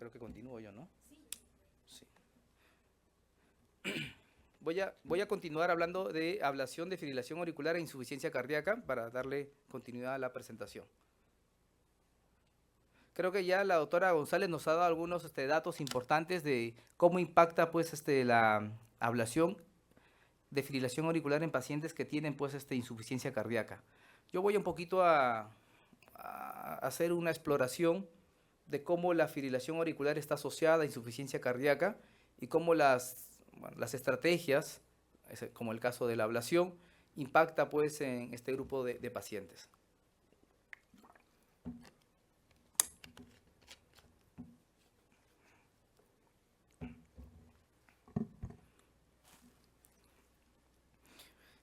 creo que continúo yo, ¿no? Sí. Voy a continuar hablando de ablación de fibrilación auricular e insuficiencia cardíaca para darle continuidad a la presentación. Creo que ya la doctora González nos ha dado algunos datos importantes de cómo impacta pues, la ablación de fibrilación auricular en pacientes que tienen pues, insuficiencia cardíaca. Yo voy un poquito a hacer una exploración de cómo la fibrilación auricular está asociada a insuficiencia cardíaca y cómo las estrategias, como el caso de la ablación, impacta pues, en este grupo de pacientes.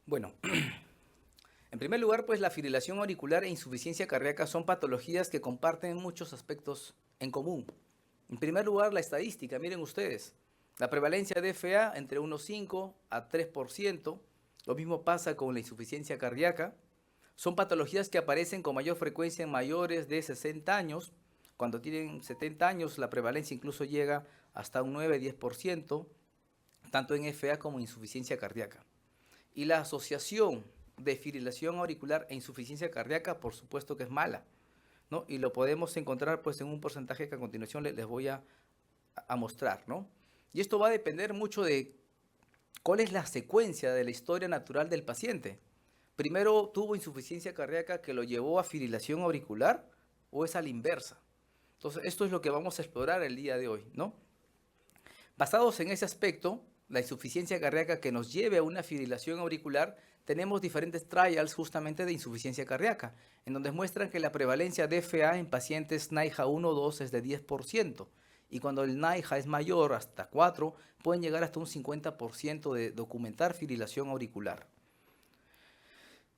Bueno, en primer lugar, pues la fibrilación auricular e insuficiencia cardíaca son patologías que comparten muchos aspectos en común. En primer lugar, la estadística, miren ustedes, la prevalencia de FA entre 1,5 a 3%, lo mismo pasa con la insuficiencia cardíaca. Son patologías que aparecen con mayor frecuencia en mayores de 60 años. Cuando tienen 70 años, la prevalencia incluso llega hasta un 9-10%, tanto en FA como en insuficiencia cardíaca. Y la asociación de fibrilación auricular e insuficiencia cardíaca, por supuesto que es mala, ¿no? Y lo podemos encontrar pues, en un porcentaje que a continuación les voy a mostrar, ¿no? Y esto va a depender mucho de cuál es la secuencia de la historia natural del paciente. Primero tuvo insuficiencia cardíaca que lo llevó a fibrilación auricular o es a la inversa. Entonces, esto es lo que vamos a explorar el día de hoy, ¿no? Basados en ese aspecto, la insuficiencia cardíaca que nos lleve a una fibrilación auricular, tenemos diferentes trials justamente de insuficiencia cardíaca, en donde muestran que la prevalencia de FA en pacientes NYHA 1 o 2 es de 10%, y cuando el NYHA es mayor, hasta 4, pueden llegar hasta un 50% de documentar fibrilación auricular.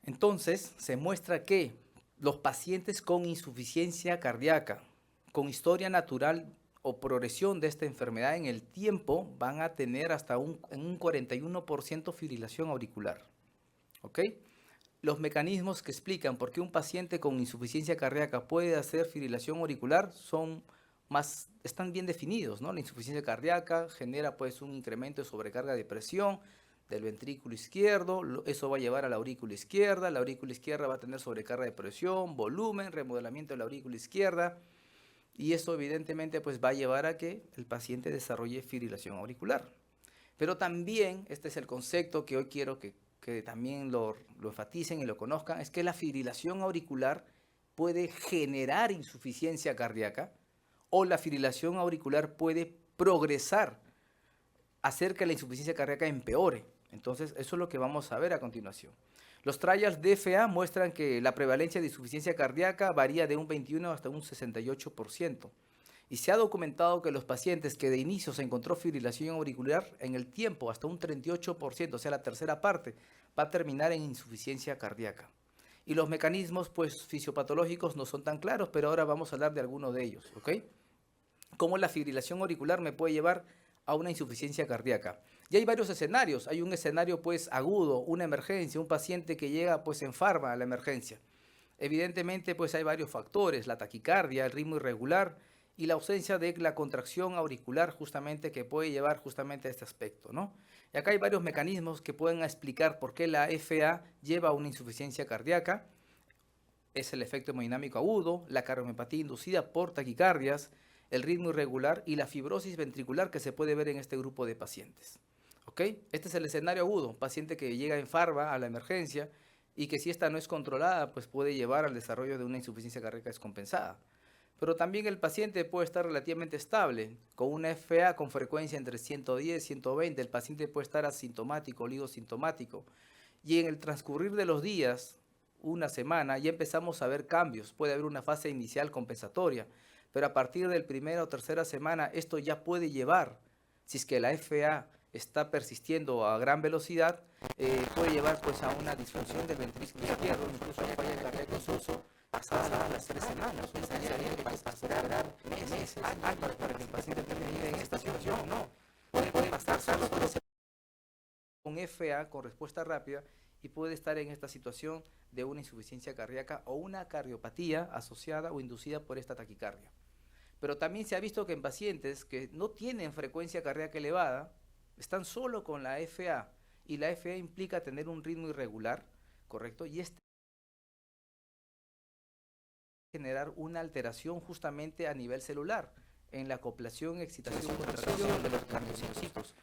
Entonces, se muestra que los pacientes con insuficiencia cardíaca, con historia natural o progresión de esta enfermedad en el tiempo, van a tener hasta un 41% fibrilación auricular. ¿Ok? Los mecanismos que explican por qué un paciente con insuficiencia cardíaca puede hacer fibrilación auricular están bien definidos, ¿no? La insuficiencia cardíaca genera pues un incremento de sobrecarga de presión del ventrículo izquierdo, eso va a llevar a la aurícula izquierda va a tener sobrecarga de presión, volumen, remodelamiento de la aurícula izquierda, y eso evidentemente pues va a llevar a que el paciente desarrolle fibrilación auricular. Pero también, este es el concepto que hoy quiero que también lo enfaticen y lo conozcan, es que la fibrilación auricular puede generar insuficiencia cardíaca o la fibrilación auricular puede progresar, hacer que la insuficiencia cardíaca empeore. Entonces, eso es lo que vamos a ver a continuación. Los trials de FA muestran que la prevalencia de insuficiencia cardíaca varía de un 21 hasta un 68%. Y se ha documentado que los pacientes que de inicio se encontró fibrilación auricular, en el tiempo hasta un 38%, o sea, la tercera parte, va a terminar en insuficiencia cardíaca. Y los mecanismos pues, fisiopatológicos no son tan claros, pero ahora vamos a hablar de algunos de ellos, ¿ok? ¿Cómo la fibrilación auricular me puede llevar a una insuficiencia cardíaca? Y hay varios escenarios. Hay un escenario pues agudo, una emergencia, un paciente que llega pues en farma a la emergencia. Evidentemente pues hay varios factores, la taquicardia, el ritmo irregular y la ausencia de la contracción auricular justamente que puede llevar justamente a este aspecto, ¿no? Y acá hay varios mecanismos que pueden explicar por qué la FA lleva a una insuficiencia cardíaca. Es el efecto hemodinámico agudo, la cardiomiopatía inducida por taquicardias, el ritmo irregular y la fibrosis ventricular que se puede ver en este grupo de pacientes. ¿Ok? Este es el escenario agudo, un paciente que llega en farma a la emergencia y que si esta no es controlada, pues puede llevar al desarrollo de una insuficiencia cardíaca descompensada. Pero también el paciente puede estar relativamente estable, con una FA con frecuencia entre 110 y 120, el paciente puede estar asintomático, oligosintomático, y en el transcurrir de los días, una semana, ya empezamos a ver cambios, puede haber una fase inicial compensatoria, pero a partir del primera o tercera semana esto ya puede llevar, si es que la FA está persistiendo a gran velocidad, puede llevar pues a una disfunción del ventrículo izquierdo, incluso a falla cardíaca incluso pasadas las 3 semanas. Pensaría que va a esperar meses, años para que el paciente termine en esta situación, no. Puede pasar solo con FA, con respuesta rápida, y puede estar en esta situación de una insuficiencia cardíaca o una cardiopatía asociada o inducida por esta taquicardia. Pero también se ha visto que en pacientes que no tienen frecuencia cardíaca elevada, están solo con la FA, y la FA implica tener un ritmo irregular, ¿correcto? Y este generar una alteración justamente a nivel celular, en la acoplación, excitación, contracción de los cardiocitos,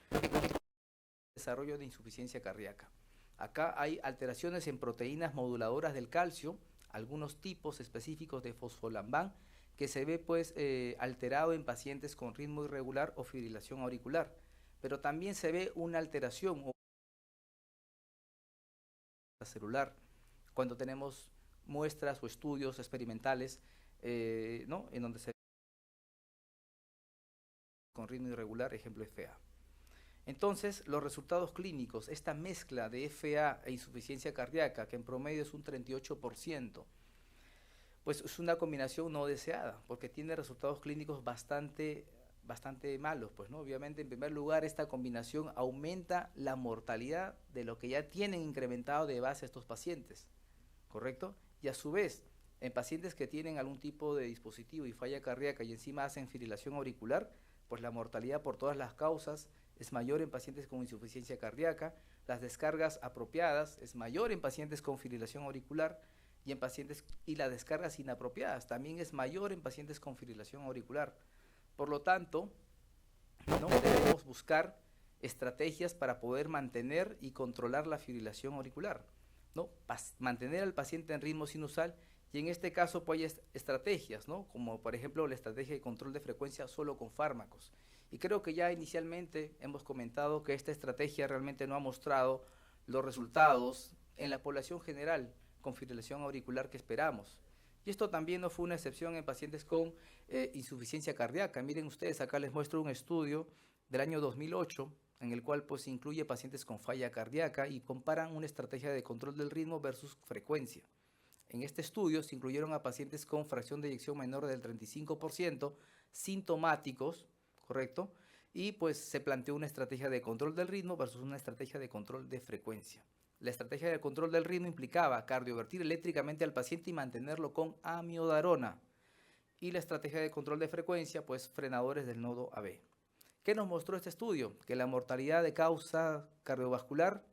desarrollo de insuficiencia cardíaca. Acá hay alteraciones en proteínas moduladoras del calcio, algunos tipos específicos de fosfolambán, que se ve pues alterado en pacientes con ritmo irregular o fibrilación auricular. Pero también se ve una alteración celular cuando tenemos muestras o estudios experimentales ¿no? En donde se con ritmo irregular, ejemplo FA. Entonces, los resultados clínicos, esta mezcla de FA e insuficiencia cardíaca, que en promedio es un 38%, pues es una combinación no deseada, porque tiene resultados clínicos bastante malos, pues, ¿no? Obviamente, en primer lugar, esta combinación aumenta la mortalidad de lo que ya tienen incrementado de base estos pacientes, ¿correcto? Y a su vez, en pacientes que tienen algún tipo de dispositivo y falla cardíaca y encima hacen fibrilación auricular, pues la mortalidad por todas las causas es mayor en pacientes con insuficiencia cardíaca, las descargas apropiadas es mayor en pacientes con fibrilación auricular y las descargas inapropiadas también es mayor en pacientes con fibrilación auricular. Por lo tanto, ¿no? Debemos buscar estrategias para poder mantener y controlar la fibrilación auricular, ¿no? Mantener al paciente en ritmo sinusal, y en este caso pues hay estrategias, ¿no? Como por ejemplo la estrategia de control de frecuencia solo con fármacos. Y creo que ya inicialmente hemos comentado que esta estrategia realmente no ha mostrado los resultados en la población general con fibrilación auricular que esperamos. Y esto también no fue una excepción en pacientes con insuficiencia cardíaca. Miren ustedes, acá les muestro un estudio del año 2008, en el cual pues incluye pacientes con falla cardíaca y comparan una estrategia de control del ritmo versus frecuencia. En este estudio se incluyeron a pacientes con fracción de eyección menor del 35%, sintomáticos, ¿correcto? Y pues se planteó una estrategia de control del ritmo versus una estrategia de control de frecuencia. La estrategia de control del ritmo implicaba cardiovertir eléctricamente al paciente y mantenerlo con amiodarona. Y la estrategia de control de frecuencia, pues frenadores del nodo AB. ¿Qué nos mostró este estudio? Que la mortalidad de causa cardiovascular,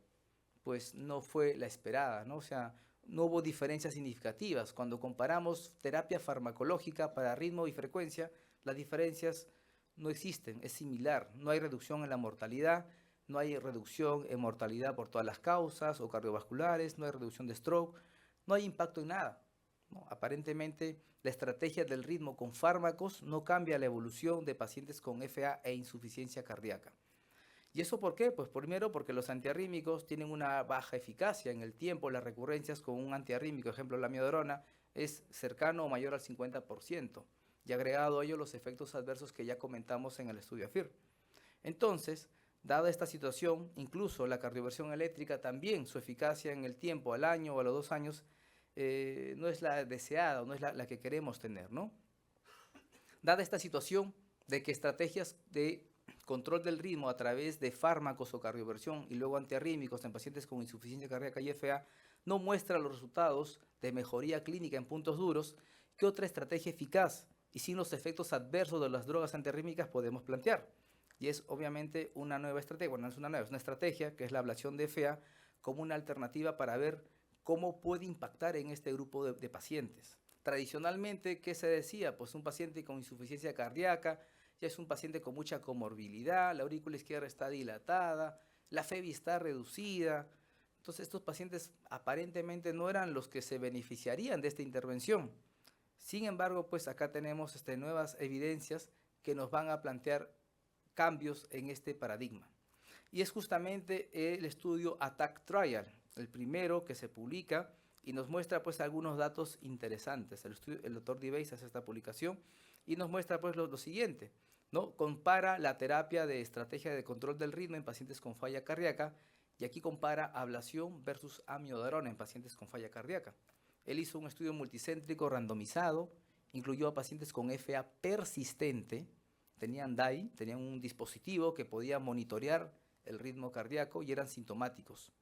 pues no fue la esperada, ¿no? O sea, no hubo diferencias significativas. Cuando comparamos terapia farmacológica para ritmo y frecuencia, las diferencias no existen, es similar. No hay reducción en la mortalidad, no hay reducción en mortalidad por todas las causas o cardiovasculares, no hay reducción de stroke, no hay impacto en nada, ¿no? Aparentemente, la estrategia del ritmo con fármacos no cambia la evolución de pacientes con FA e insuficiencia cardíaca. ¿Y eso por qué? Pues primero porque los antiarrítmicos tienen una baja eficacia en el tiempo. Las recurrencias con un antiarrítmico, ejemplo la amiodarona, es cercano o mayor al 50%. Y agregado a ello los efectos adversos que ya comentamos en el estudio AFIR. Entonces, dada esta situación, incluso la cardioversión eléctrica también, su eficacia en el tiempo, al año o a los 2 años, no es la deseada, no es la que queremos tener, ¿no? Dada esta situación de que estrategias de control del ritmo a través de fármacos o cardioversión y luego antiarrítmicos en pacientes con insuficiencia cardíaca y FA no muestra los resultados de mejoría clínica en puntos duros, ¿qué otra estrategia eficaz y sin los efectos adversos de las drogas antiarrítmicas podemos plantear? Y es obviamente una nueva estrategia, bueno, no es una nueva, es una estrategia que es la ablación de FA como una alternativa para ver cómo puede impactar en este grupo de pacientes. Tradicionalmente, ¿qué se decía? Pues un paciente con insuficiencia cardíaca ya es un paciente con mucha comorbilidad, la aurícula izquierda está dilatada, la FEBI está reducida. Entonces estos pacientes aparentemente no eran los que se beneficiarían de esta intervención. Sin embargo, pues acá tenemos nuevas evidencias que nos van a plantear cambios en este paradigma. Y es justamente el estudio ATTACK Trial, el primero que se publica y nos muestra pues algunos datos interesantes. El doctor Dibéis hace esta publicación y nos muestra pues lo siguiente, ¿no? Compara la terapia de estrategia de control del ritmo en pacientes con falla cardíaca y aquí compara ablación versus amiodarona en pacientes con falla cardíaca. Él hizo un estudio multicéntrico randomizado, incluyó a pacientes con FA persistente, tenían DAI, tenían un dispositivo que podía monitorear el ritmo cardíaco y eran sintomáticos.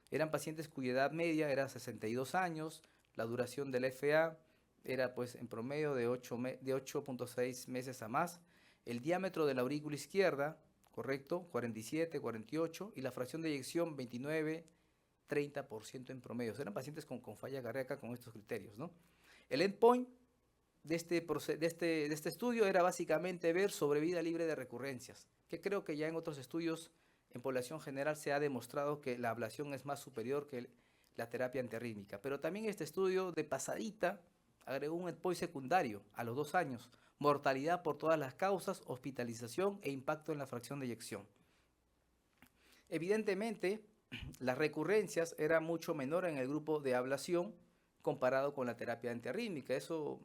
Eran pacientes cuya edad media era 62 años, la duración del FA era pues en promedio de 8.6 meses a más. El diámetro de la aurícula izquierda, correcto, 47, 48, y la fracción de eyección 29, 30% en promedio. Eran pacientes con falla cardíaca con estos criterios, ¿no? El endpoint de este estudio era básicamente ver sobrevida libre de recurrencias, que creo que ya en otros estudios en población general se ha demostrado que la ablación es más superior que la terapia antiarrítmica. Pero también este estudio de pasadita agregó un endpoint secundario a los 2 años, mortalidad por todas las causas, hospitalización e impacto en la fracción de eyección. Evidentemente, las recurrencias eran mucho menor en el grupo de ablación comparado con la terapia antiarrítmica. Eso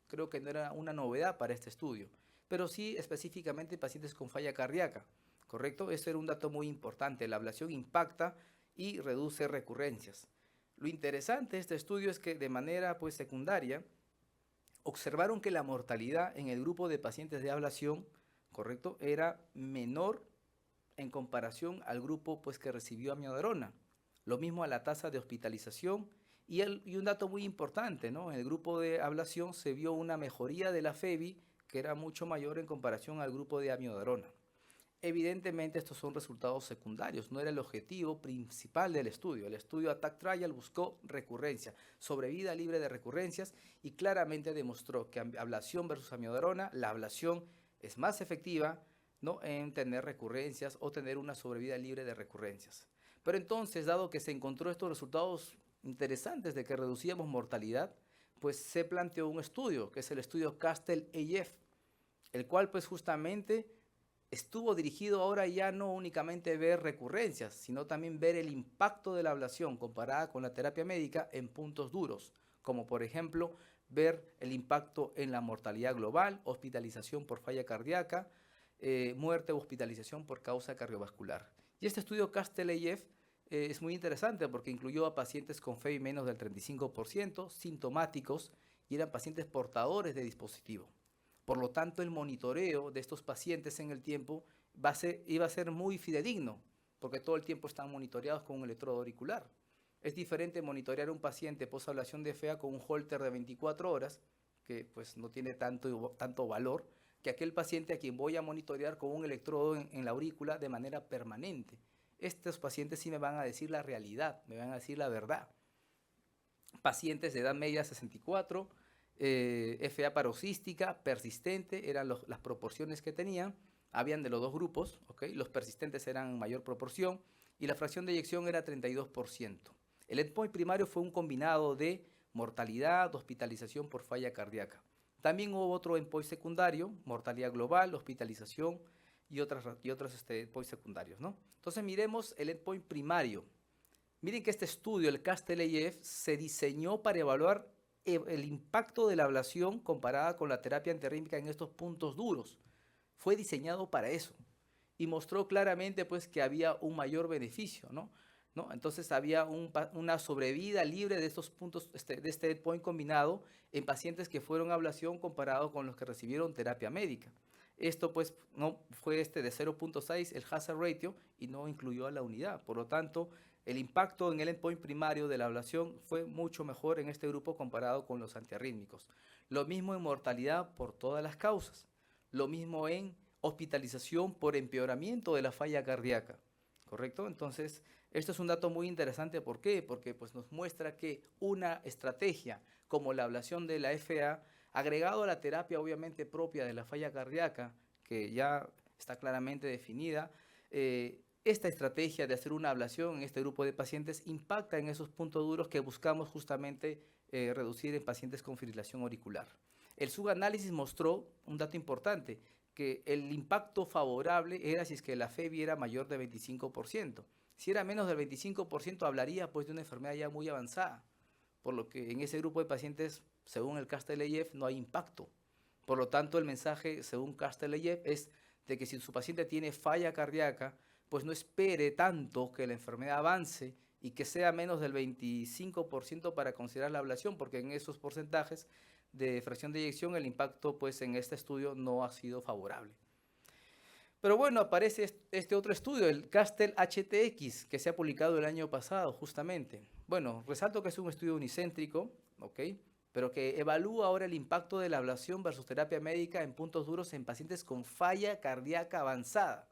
creo que no era una novedad para este estudio, pero sí específicamente pacientes con falla cardíaca, ¿correcto? Eso era un dato muy importante. La ablación impacta y reduce recurrencias. Lo interesante de este estudio es que de manera pues secundaria observaron que la mortalidad en el grupo de pacientes de ablación, ¿correcto?, era menor en comparación al grupo pues que recibió amiodarona. Lo mismo a la tasa de hospitalización y un dato muy importante, ¿no? En el grupo de ablación se vio una mejoría de la FEBI que era mucho mayor en comparación al grupo de amiodarona. Evidentemente estos son resultados secundarios, no era el objetivo principal del estudio. El estudio ATTACK Trial buscó recurrencia, sobrevida libre de recurrencias, y claramente demostró que ablación versus amiodarona, la ablación es más efectiva, ¿no?, en tener recurrencias o tener una sobrevida libre de recurrencias. Pero entonces, dado que se encontró estos resultados interesantes de que reducíamos mortalidad, pues se planteó un estudio, que es el estudio CASTLE-AF, el cual pues justamente estuvo dirigido ahora ya no únicamente a ver recurrencias, sino también ver el impacto de la ablación comparada con la terapia médica en puntos duros, como por ejemplo ver el impacto en la mortalidad global, hospitalización por falla cardíaca, muerte o hospitalización por causa cardiovascular. Y este estudio CASTLE-AF es muy interesante porque incluyó a pacientes con FEBI menos del 35%, sintomáticos, y eran pacientes portadores de dispositivo. Por lo tanto, el monitoreo de estos pacientes en el tiempo iba a ser muy fidedigno, porque todo el tiempo están monitoreados con un electrodo auricular. Es diferente monitorear a un paciente posablación de FA con un Holter de 24 horas, que pues no tiene tanto valor, que aquel paciente a quien voy a monitorear con un electrodo en la aurícula de manera permanente. Estos pacientes sí me van a decir la realidad, me van a decir la verdad. Pacientes de edad media 64, FA paroxística, persistente, eran las proporciones que tenían. Habían de los dos grupos, ¿okay? Los persistentes eran mayor proporción y la fracción de eyección era 32%. El endpoint primario fue un combinado de mortalidad, hospitalización por falla cardíaca. También hubo otro endpoint secundario, mortalidad global, hospitalización y otros endpoints secundarios, ¿no? Entonces miremos el endpoint primario. Miren que este estudio, el CASTLE-AF, se diseñó para evaluar el impacto de la ablación comparada con la terapia antiarrítmica en estos puntos duros. Fue diseñado para eso y mostró claramente pues, que había un mayor beneficio, ¿no? Entonces había una sobrevida libre de estos puntos, de este endpoint combinado en pacientes que fueron a ablación comparado con los que recibieron terapia médica. Esto pues no fue de 0.6 el hazard ratio y no incluyó a la unidad. Por lo tanto, el impacto en el endpoint primario de la ablación fue mucho mejor en este grupo comparado con los antiarrítmicos. Lo mismo en mortalidad por todas las causas. Lo mismo en hospitalización por empeoramiento de la falla cardíaca. ¿Correcto? Entonces, esto es un dato muy interesante. ¿Por qué? Porque pues, nos muestra que una estrategia como la ablación de la FA, agregado a la terapia obviamente propia de la falla cardíaca, que ya está claramente definida, esta estrategia de hacer una ablación en este grupo de pacientes impacta en esos puntos duros que buscamos justamente reducir en pacientes con fibrilación auricular. El subanálisis mostró un dato importante, que el impacto favorable era si es que la FEBI era mayor de 25%. Si era menos del 25%, hablaría pues de una enfermedad ya muy avanzada, por lo que en ese grupo de pacientes, según el CASTLE-AF, no hay impacto. Por lo tanto, el mensaje, según CASTLE-AF, es de que si su paciente tiene falla cardíaca, pues no espere tanto que la enfermedad avance y que sea menos del 25% para considerar la ablación, porque en esos porcentajes de fracción de eyección el impacto pues en este estudio no ha sido favorable. Pero bueno, aparece este otro estudio, el CASTLE-HTX, que se ha publicado el año pasado justamente. Bueno, resalto que es un estudio unicéntrico, ¿ok? pero que evalúa ahora el impacto de la ablación versus terapia médica en puntos duros en pacientes con falla cardíaca avanzada.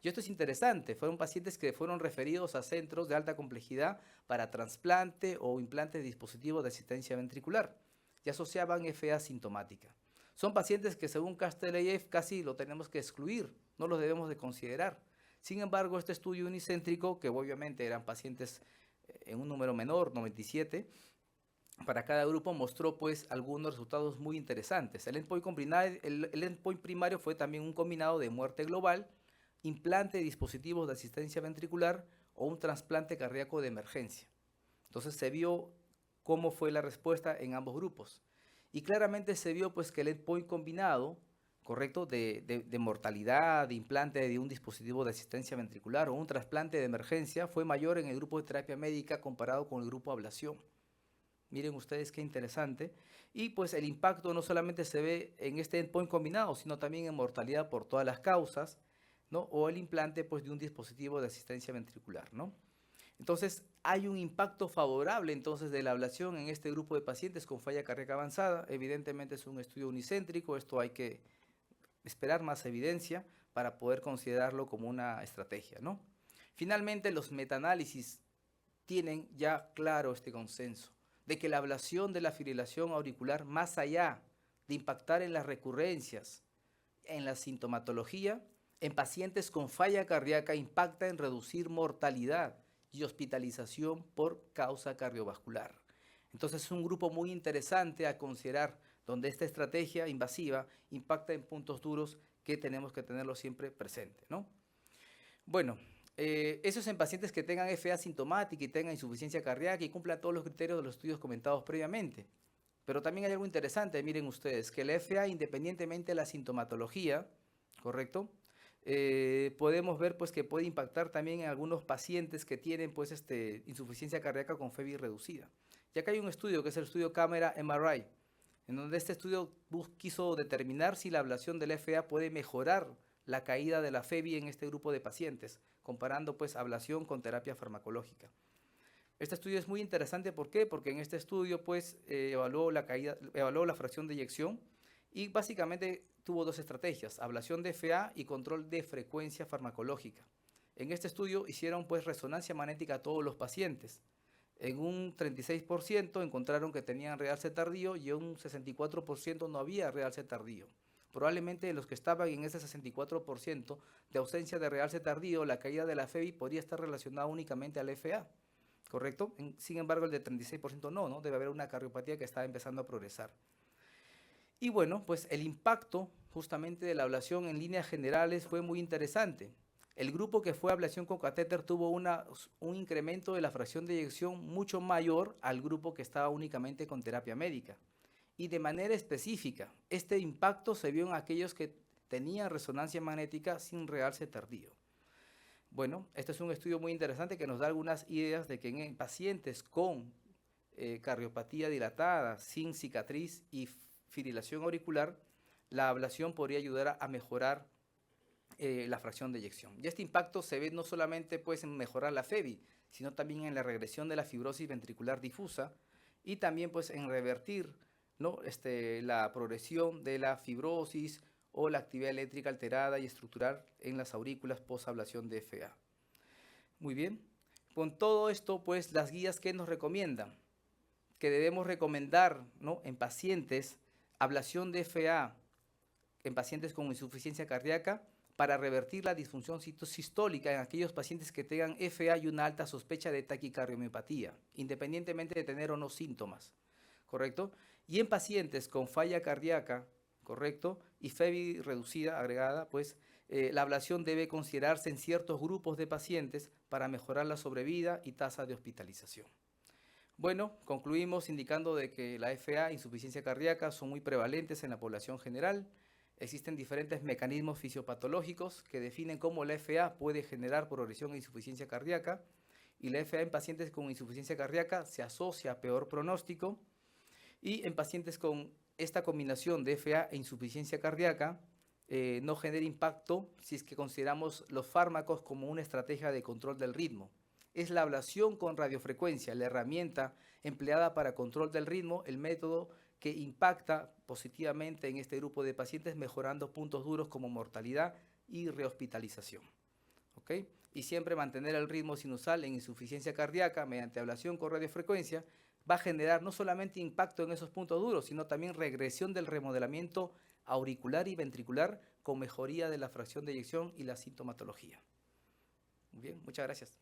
Y esto es interesante, fueron pacientes que fueron referidos a centros de alta complejidad para trasplante o implante de dispositivos de asistencia ventricular y asociaban FA sintomática. Son pacientes que según Kasteleyev casi lo tenemos que excluir, no los debemos de considerar. Sin embargo, este estudio unicéntrico, que obviamente eran pacientes en un número menor, 97, para cada grupo mostró pues algunos resultados muy interesantes. El endpoint primario fue también un combinado de muerte global, implante de dispositivos de asistencia ventricular o un trasplante cardíaco de emergencia. Entonces se vio cómo fue la respuesta en ambos grupos. Y claramente se vio pues que el endpoint combinado, correcto, de mortalidad, de implante de un dispositivo de asistencia ventricular o un trasplante de emergencia fue mayor en el grupo de terapia médica comparado con el grupo de ablación. Miren ustedes qué interesante. Y pues el impacto no solamente se ve en este endpoint combinado, sino también en mortalidad por todas las causas, ¿no? O el implante pues de un dispositivo de asistencia ventricular, ¿no? Entonces, hay un impacto favorable entonces de la ablación en este grupo de pacientes con falla cardíaca avanzada. Evidentemente es un estudio unicéntrico, esto hay que esperar más evidencia para poder considerarlo como una estrategia, ¿no? Finalmente, los metaanálisis tienen ya claro este consenso de que la ablación de la fibrilación auricular, más allá de impactar en las recurrencias, en la sintomatología, en pacientes con falla cardíaca impacta en reducir mortalidad y hospitalización por causa cardiovascular. Entonces es un grupo muy interesante a considerar, donde esta estrategia invasiva impacta en puntos duros que tenemos que tenerlo siempre presente, ¿no? Bueno, eso es en pacientes que tengan FA sintomática y tengan insuficiencia cardíaca y cumplan todos los criterios de los estudios comentados previamente. Pero también hay algo interesante, miren ustedes, que la FA, independientemente de la sintomatología, ¿correcto? Podemos ver pues que puede impactar también en algunos pacientes que tienen pues insuficiencia cardíaca con FEBI reducida. Y acá hay un estudio que es el estudio cámara MRI, en donde este estudio quiso determinar si la ablación del FA puede mejorar la caída de la FEBI en este grupo de pacientes, comparando pues ablación con terapia farmacológica. Este estudio es muy interesante, ¿por qué? Porque en este estudio pues evaluó la fracción de eyección y básicamente tuvo dos estrategias, ablación de FA y control de frecuencia farmacológica. En este estudio hicieron pues resonancia magnética a todos los pacientes. En un 36% encontraron que tenían realce tardío y en un 64% no había realce tardío. Probablemente los que estaban en ese 64% de ausencia de realce tardío, la caída de la FEBI podría estar relacionada únicamente al FA, ¿correcto? Sin embargo, el de 36% no, debe haber una cardiopatía que está empezando a progresar. Y bueno, pues el impacto justamente de la ablación en líneas generales fue muy interesante. El grupo que fue a ablación con catéter tuvo un incremento de la fracción de eyección mucho mayor al grupo que estaba únicamente con terapia médica. Y de manera específica, este impacto se vio en aquellos que tenían resonancia magnética sin realce tardío. Bueno, este es un estudio muy interesante que nos da algunas ideas de que en pacientes con cardiopatía dilatada, sin cicatriz y fibrilación auricular, la ablación podría ayudar a mejorar la fracción de eyección. Y este impacto se ve no solamente pues, en mejorar la FEBI, sino también en la regresión de la fibrosis ventricular difusa y también pues, en revertir, ¿no? La progresión de la fibrosis o la actividad eléctrica alterada y estructural en las aurículas post-ablación de FA. Muy bien. Con todo esto, pues, las guías que nos recomiendan, que debemos recomendar, ¿no? En pacientes, ablación de FA, en pacientes con insuficiencia cardíaca, para revertir la disfunción sistólica en aquellos pacientes que tengan FA y una alta sospecha de taquicardiomipatía, independientemente de tener o no síntomas, ¿correcto? Y en pacientes con falla cardíaca, ¿correcto? Y FEBI reducida, agregada, pues la ablación debe considerarse en ciertos grupos de pacientes para mejorar la sobrevida y tasa de hospitalización. Bueno, concluimos indicando de que la FA, insuficiencia cardíaca, son muy prevalentes en la población general. Existen diferentes mecanismos fisiopatológicos que definen cómo la FA puede generar progresión e insuficiencia cardíaca. Y la FA en pacientes con insuficiencia cardíaca se asocia a peor pronóstico. Y en pacientes con esta combinación de FA e insuficiencia cardíaca no genera impacto si es que consideramos los fármacos como una estrategia de control del ritmo. es la ablación con radiofrecuencia, la herramienta empleada para control del ritmo, el método que impacta positivamente en este grupo de pacientes, mejorando puntos duros como mortalidad y rehospitalización. ¿Ok? Y siempre mantener el ritmo sinusal en insuficiencia cardíaca mediante ablación con radiofrecuencia va a generar no solamente impacto en esos puntos duros, sino también regresión del remodelamiento auricular y ventricular con mejoría de la fracción de eyección y la sintomatología. Muy bien, muchas gracias.